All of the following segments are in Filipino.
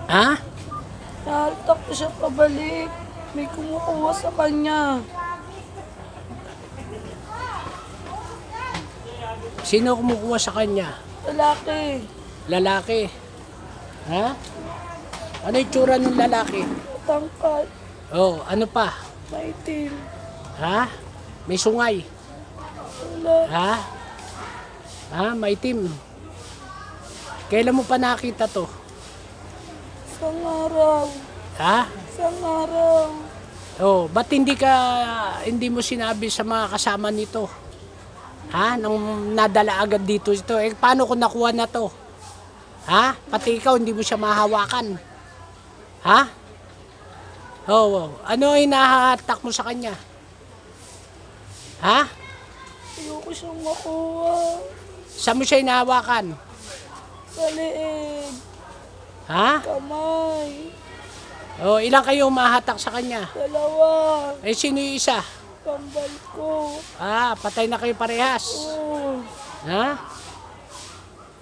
Ha? Nahaltak ko siya pabalik. May kumukuha sa kanya. Sino kumukuha sa kanya? Lalaki. Lalaki. Ha? Ano yung tsura ng lalaki? Tangkad. Oh, ano pa? Maitim. Ha? May sungay. Wala. Ha? Ha? Maitim. Kailan mo pa nakita to? Isang araw. Ha? Isang araw. Oh, ba't hindi mo sinabi sa mga kasama nito? Ha? Nung nadala agad dito ito. Eh, paano kung nakuha na to? Ha? Pati ikaw, hindi mo siya mahawakan. Ha? Oh, ano hinahatak mo sa kanya? Ha? Ayoko siyang makuha. Saan mo siya hinahawakan? Sa leeg. Ha? Kamay. Oh, ilang kayo mahatak sa kanya? 2. Eh, sino yung isa? Kambal ko. Ah, patay na kayo parehas. Oo. Ha?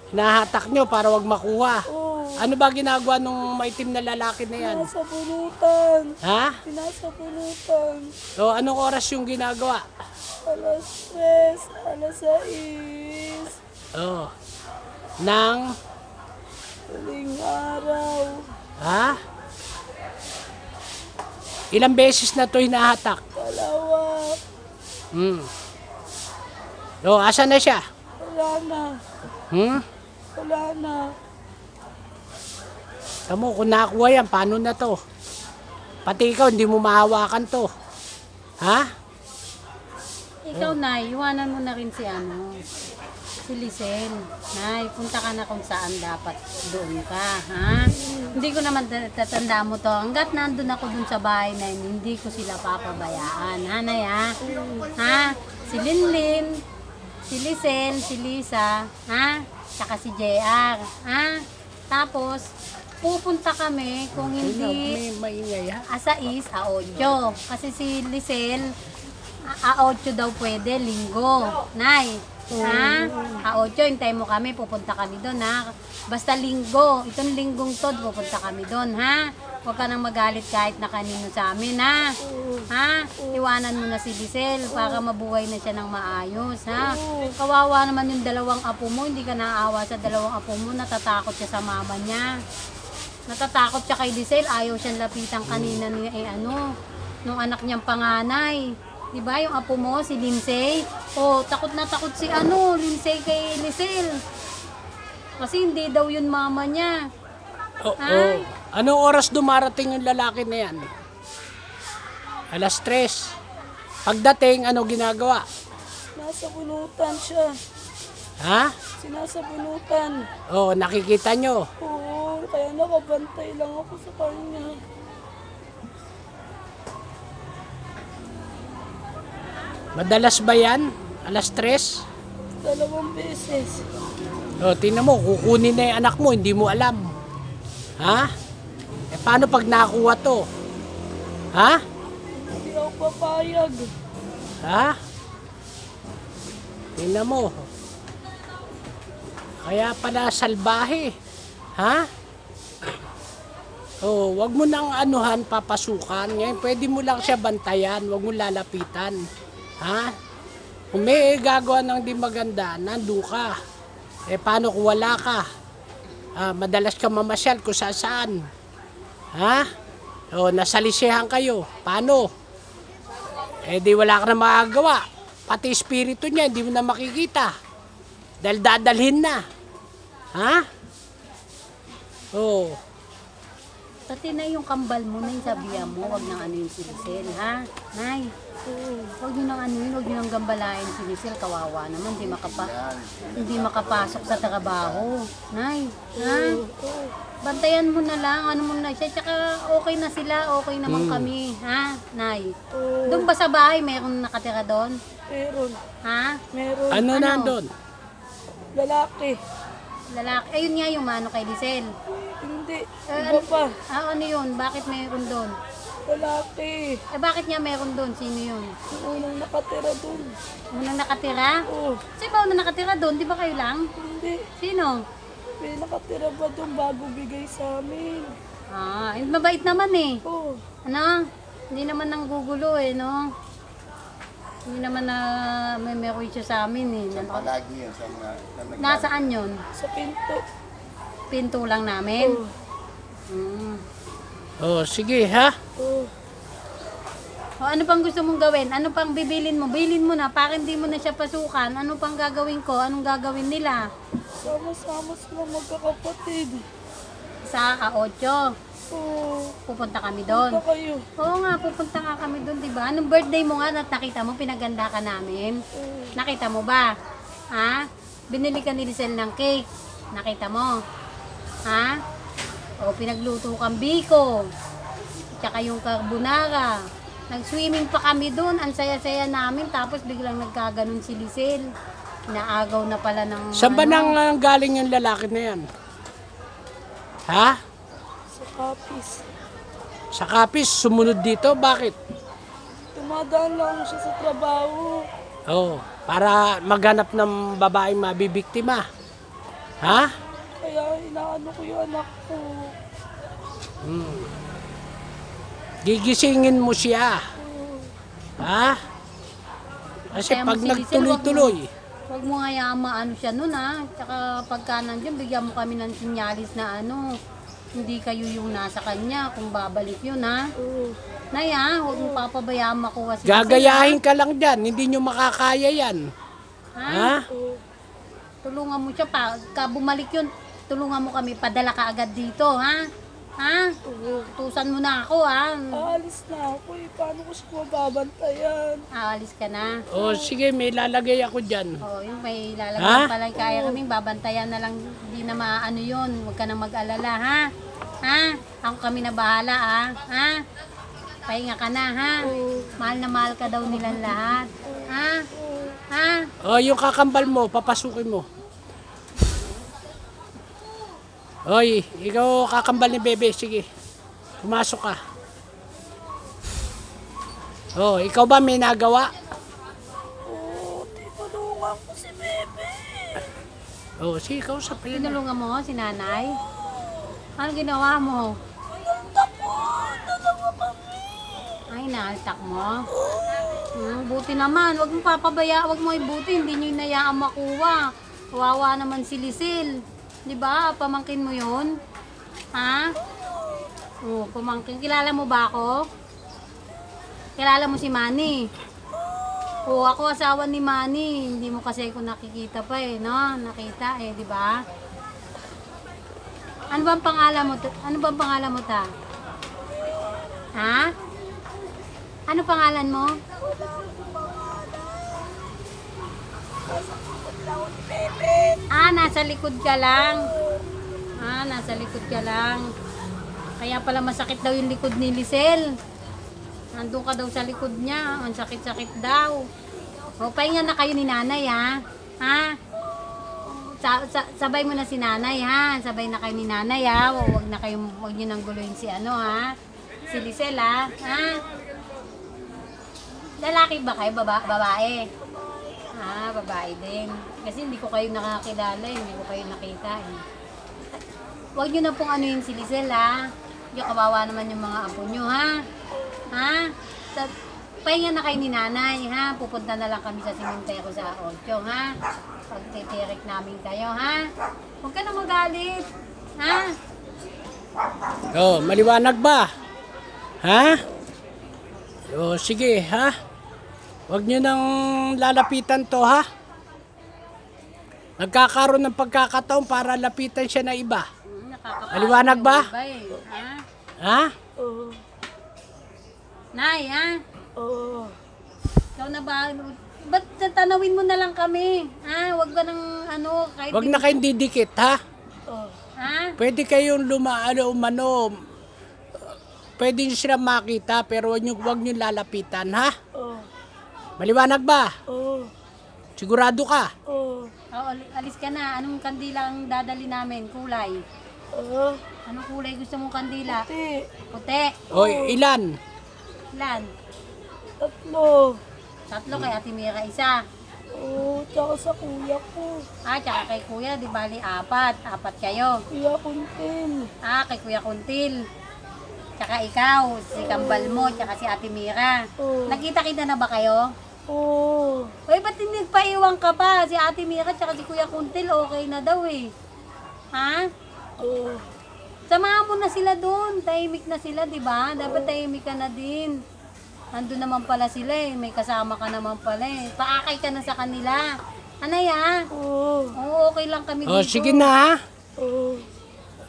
Hinahatak nyo para wag makuha. Oo. Ano ba ginagawa nung maitim na lalaki na yan? Nasa pulutan. Ha? Pinasa pulutan. O, anong oras yung ginagawa? Alas 3. Alas 6. Oh. Nang, Huling araw. ha? Ilang beses na to hinahatak? 2. Hmm. O, asan na siya? Wala na. Hmm? Wala na. Tamo, kung nakakuha yan, paano na to? Pati ikaw, hindi mo mahawakan to. Ha? Ikaw, Nay, iwanan mo na rin si si Lisel. Nay, punta ka na kung saan dapat doon ka, ha? Hindi ko naman tatanda mo to. Hanggat nandun ako dun sa bahay na yun, hindi ko sila papabayaan. Ha, Nay, ha? Ha? Si Linlin, si Lisel, si Lisa, ha? Tsaka si JR, ha? Tapos, pupunta kami kung hindi May maingay, ha? Asais, A8. Kasi si Lisel, A8 daw pwede, linggo. Nay, ha? A8, hintay mo kami, pupunta kami doon, ha? Basta linggo, itong linggong to, pupunta kami doon, ha? Huwag ka nang magalit kahit na kanino sa amin, ha? Ha? Iwanan mo na si Lisel para mabuhay na siya ng maayos, ha? Kawawa naman yung 2 apo mo, hindi ka naawa sa 2 apo mo, natatakot siya sa mama niya. Natatakot siya kay Lisel, ayaw siyang lapitan kanina ni nung anak niyang panganay. 'Di ba yung apo mo si Lindsay? Oh, takot na takot si Lindsay kay Lisel. Kasi hindi daw yun mama niya. Oo. Ay. Anong oras dumarating yung lalaki na yan? Alas 3. Pagdating, ano ginagawa? Nasa pulutan siya. Ha? Sinasabunutan. Oh, nakikita nyo. Oo, kaya nakabantay lang ako sa kanya. Madalas ba yan? Alas 3? 2 beses. Oh, tingnan mo, kukunin na yung anak mo, hindi mo alam. Ha? Eh, paano pag nakuha to? Ha? Hindi ako papayag. Ha? Tingnan mo. Kaya pala salbahe. Ha? Oh, wag mo nang papasukan. Ngayon, pwede mo lang siya bantayan, wag mo lalapitan. Ha? Kung may gagawa ng di maganda, nandun ka. Eh, paano kung wala ka? Madalas ka mamasyal kung saan. Ha? O, nasalisihan kayo. Paano? Eh, di wala ka na magagawa. Pati espiritu niya, hindi mo na makikita. Dahil dadalhin na. Ha? Oo. Pati na yung kambal mo na yung sabihan mo, wag nang yung si Lisel, ha? Nay, huwag nyo nang huwag nyo nang gambalain si Lisel, kawawa naman, hindi makapasok sa trabaho. Nay, ha? Bantayan mo na lang, mo na siya, tsaka okay na sila, okay naman kami, ha? Nay, doon ba sa bahay, mayroong nakatira doon? Meron. Ha? Meron. Ano nandun? Lalaki. Lalaki, ayun nga yung mano kay Lisel. Hindi. Iba pa. Ano yun? Bakit mayroon doon? Lalaki. Eh bakit nga meron doon? Sino yun? Yung unang nakatira dun. Unang nakatira? Oo. Sino ba unang nakatira doon? Di ba kayo lang? Hindi. Sino? May nakatira ba dun bago bigay sa amin? Mabait naman eh. Oo. Ano? Hindi naman nanggugulo eh, no? Hindi naman na may meron siya sa amin eh. Palagi yan sa mga Nasaan yun? Sa pinto. Pinto lang namin? Oo. Mm. Oh, sige ha. Oo. O, ano pang gusto mong gawin? Ano pang bibilin mo? Bilin mo na, para hindi mo na siya pasukan. Ano pang gagawin ko? Anong gagawin nila? Sama-sama sila magkakapatid. Sa A8, Oo. pupunta kami doon. Punta kayo. Oo nga, pupunta nga kami doon, di ba? Anong birthday mo nga at nakita mo, pinaganda ka namin? Oo. Nakita mo ba? Ha? Binili ka ni Lisel ng cake. Nakita mo? Ha? O, pinagluto kang biko. Tsaka yung carbonara. Nag-swimming pa kami doon. Ang saya-saya namin. Tapos biglang nagkaganon si Lisel. Naagaw na pala ng... Saan ba nang galing yung lalaki na yan? Ha? Sa kapis. Sa Kapis, sumunod dito? Bakit? Tumadaan lang siya sa trabaho. Oh, para maghanap ng babaeng mabibiktima. Ha? Kaya inaano ko yung anak ko. Gigisingin mo siya. Oo. Ha? Kasi Kaya mo pag si Lisel, nagtuloy-tuloy, Huwag mo nga maano siya nun ha. Tsaka pagka nandiyan, bigyan mo kami ng sinyalis na ano. Hindi kayo yung nasa kanya kung babalik yun ha. Oo. Nay ha, huwag mo papabayaan makuha si Lisel, gagayahin ka lang dyan. Hindi nyo makakaya yan. ha? Ha? Oo. Tulungan mo siya pa. Ka bumalik yun, tulungan mo kami. Padala ka agad dito ha. Ha? Oo. Tusan mo na ako ha. Aalis na ako eh. Paano ko siya mababantayan? Aalis ka na. O sige, may lalagay ako dyan. Oh, yung may Ha? lalagyan pala kaya kaming babantayan na lang, hindi na maano yun. Huwag ka nang mag-alala, ha? Ha? Ako kami na bahala, ha? Pahinga ka na, ha? Mahal na mahal ka daw nilang lahat. Ha? Ha? O, yung kakambal mo, papasukin mo. Oy, ikaw kakambal ni Bebe, sige. Pumasok ka. Oh, ikaw ba may nagawa? Oo. Tinulungan ko si Bebe. Oh, sige, kausap mo yun. Tinulungan mo si nanay? Ano ginawa mo? Naltak ko. Dalawa kami. Ay, naaltak mo? Buti naman. Huwag mo papabaya. Huwag mo ibuti. Hindi nyo inayaan makuha. Kawawa naman si Lisel. Di ba? Pamangkin mo yun? Ha? Oo, pamangkin. Kilala mo ba ako? Kilala mo si Manny? Oo, ako asawa ni Manny. Hindi mo kasi ako nakikita pa eh, no? Nakita eh, di ba? Ano bang pangalan mo? Ano bang pangalan mo ta? Ha? Ano pangalan mo? Nasa likod ka lang. Nasa likod ka lang. Kaya pala masakit daw yung likod ni Lisel. Nandun ka daw sa likod niya. Ang sakit-sakit daw. O, pahinga na kayo ni nanay, ha? Ha? Sabay mo na si nanay, ha? Sabay na kayo ni nanay, ha? Huwag nyo nang guluhin si ano, ha? Si Lisel, ha? Ha? Lalaki ba kayo? Babae? Babae din. Kasi hindi ko kayo nakakilala, hindi ko kayo nakita, eh. Huwag nyo na pong ano yung si Lisel, ha? Yung kawawa naman yung mga apo nyo, ha? Ha? Pahinga na kayo ni nanay, ha? Pupunta na lang kami sa simentero sa 8, ha? Pagtitirik namin kayo, ha? Huwag ka na magalit, ha? Oh, maliwanag ba? Ha? O, sige, ha? Huwag nyo nang lalapitan to, ha? Nagkakaroon ng pagkakataon para lapitan siya na iba. Nakakapagod Maliwanag ba? yung iba, eh, ha? Ha? Oo. Nay, ha? Oo. Ikaw na ba? Ba't tanawin mo na lang kami? Ha? Huwag ka nang ano, kahit... Huwag na kayong didikit, ha? Oo. Ha? Pwede kayong umano. Pwede nyo sila makita, pero huwag nyo lalapitan, ha? Oo. Maliwanag ba? Oo. Sigurado ka? Oo. Oo, alis ka na. Anong kandila ang dadali namin? Kulay? Oo. Anong kulay gusto mong kandila? Puti. Puti. O, ilan? Ilan? 3. 3 kay Ate Mira, isa. Oo, tsaka sa kuya ko. Tsaka kay kuya, di bali apat. Apat kayo. Kuya Kuntil. Kay Kuya Kuntil. Tsaka ikaw, si Kambal mo, tsaka si Ate Mira. Oo. Nakita-kita na ba kayo? Oo. Uy, ba't hindi nagpaiwan ka pa? Si Ate Mira tsaka si Kuya Kuntil, okay na daw eh. Ha? Oo. Samahan mo na sila doon. Tahimik na sila, di ba? Dapat tahimik ka na din. Nandun naman pala sila eh. May kasama ka naman pala eh. Paakay ka na sa kanila. Anay ha? Oo. Oo, okay lang kami Oh, dito. sige na ha. Oo.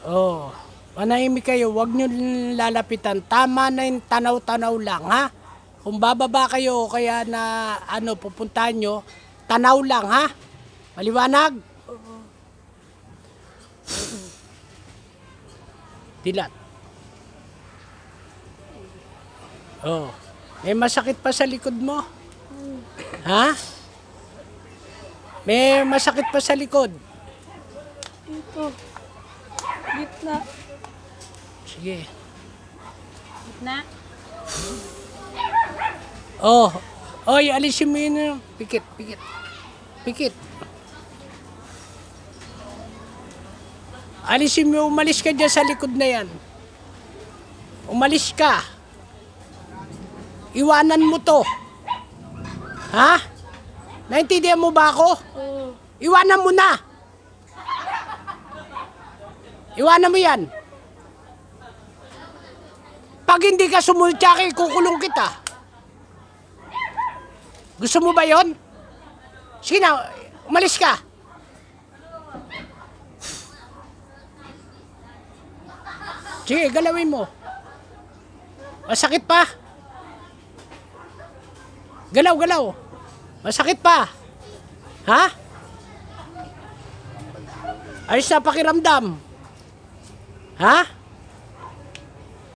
Oh, manahimik kayo, huwag nyo lalapitan. Tama na yung tanaw-tanaw lang, ha? Kung bababa kayo o kaya na pupuntahan nyo, tanaw lang, ha? Maliwanag? Dilat. Oh, may masakit pa sa likod mo? Ha? May masakit pa sa likod? Dito. Gitna. Sige. Na? Oh, oy, alisin mo yun. Pikit, pikit. Pikit. Alisin mo, umalis ka dyan sa likod na yan. Umalis ka. Iwanan mo to. Ha? Naintindihan mo ba ako? Oo. Iwanan mo na. Iwanan mo yan. Pag hindi ka sumunod sa akin, kukulong kita. Gusto mo ba yon? Sige na, umalis ka. Sige, galawin mo. Masakit pa. Galaw, galaw. Masakit pa. Ha? Ayos na pakiramdam. Ha?